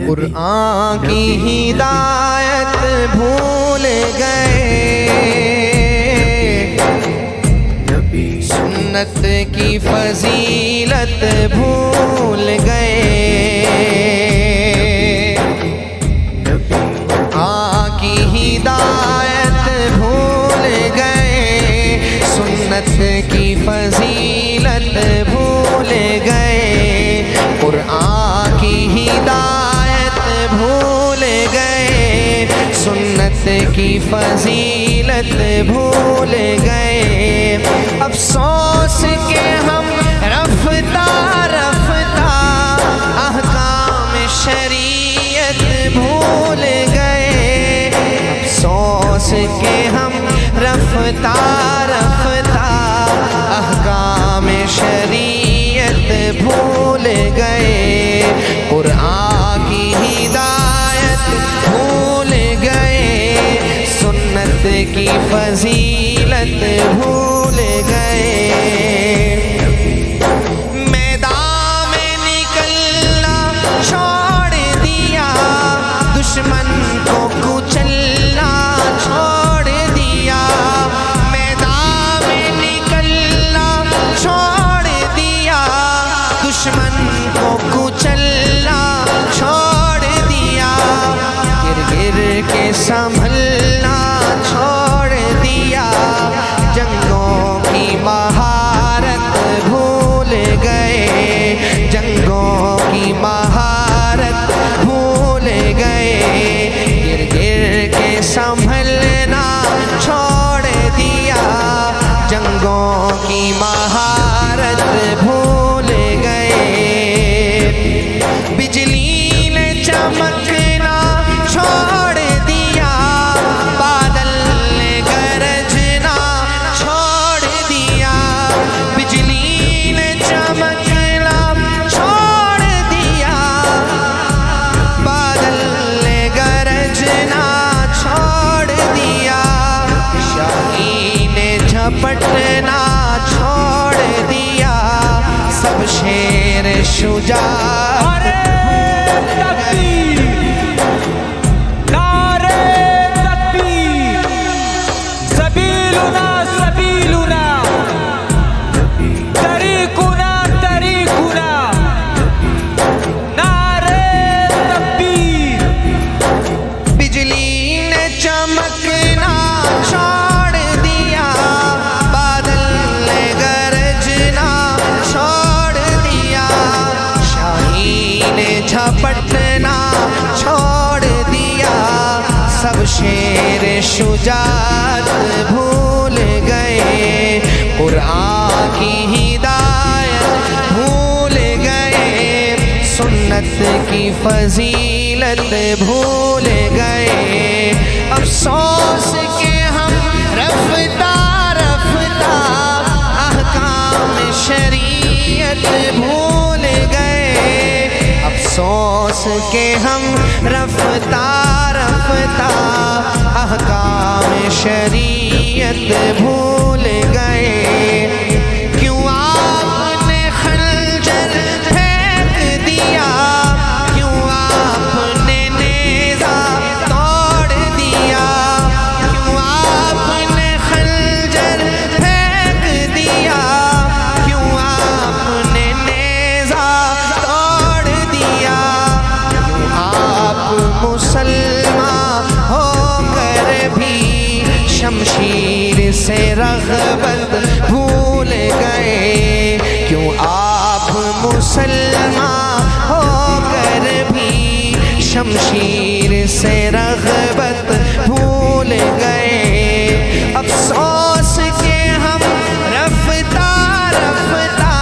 قرآن کی ہدایت بھول گئے، سنت کی فضیلت بھول گئے، قرآن کی ہدایت بھول گئے، سنت کی فضیلت بھول گئے، قرآن کی ہدایت بھول گئے، سنت کی فضیلت بھول گئے، افسوس کہ ہم رفتہ رفتہ احکام شریعت بھول گئے، افسوس کہ ہم رفتہ رفتہ احکام شریعت بھول گئے، قرآن کی ہدایت بھول گئے، سنت کی فضیلت بھول گئے، میدان میں نکلنا چھوڑ دیا، دشمن کو کچلنا چھوڑ دیا، میدان میں نکلنا چھوڑ دیا، دشمن کو کچلنا چھوڑ دیا، گر گر کے سنبھلنا چھوڑ دیا، جنگوں کی مہارت بھول گئے، جنگوں کی مہارت بھول گئے، گر گر کے سنبھلنا چھوڑ دیا، جنگوں کی مہارت بھول گئے، بجلی نے چمکنا چھوڑ دیا، بادل نے گرجنا چھوڑ دیا، بجلی نے چمکنا چھوڑ دیا، بادل نے گرجنا چھوڑ دیا، شاہین نے جھپٹنا چھوڑ دیا، سب شیر شجاعت جھپٹنا چھوڑ دیا، سب شیر شجاعت بھول گئے، قرآن کی ہدایت بھول گئے، سنت کی فضیلت بھول گئے، افسوس کہ ہم رفتہ رفتہ احکام شریعت بھول گئے، افسوس کہ ہم رفتہ رفتہ احکام شریعت بھول گئے، کیوں آپ نے خنجر پھینک دیا، کیوں آپ نے نیزہ توڑ دیا، کیوں آپ نے خنجر پھینک دیا، کیوں آپ نے نیزہ توڑ دیا، کیوں آپ مسلمان ہو کر بھی شمشیر سے رغبت بھول گئے، کیوں آپ مسلمان ہو کر بھی شمشیر سے رغبت بھول گئے، افسوس کہ ہم رفتہ رفتہ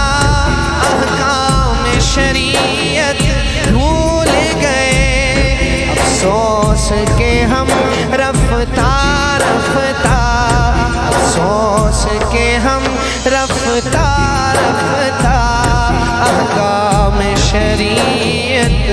احکام شریعت بھول گئے، افسوس کہ ہم رفتہ رفتہ، افسوس کہ ہم رفتہ رفتہ احکام شریعت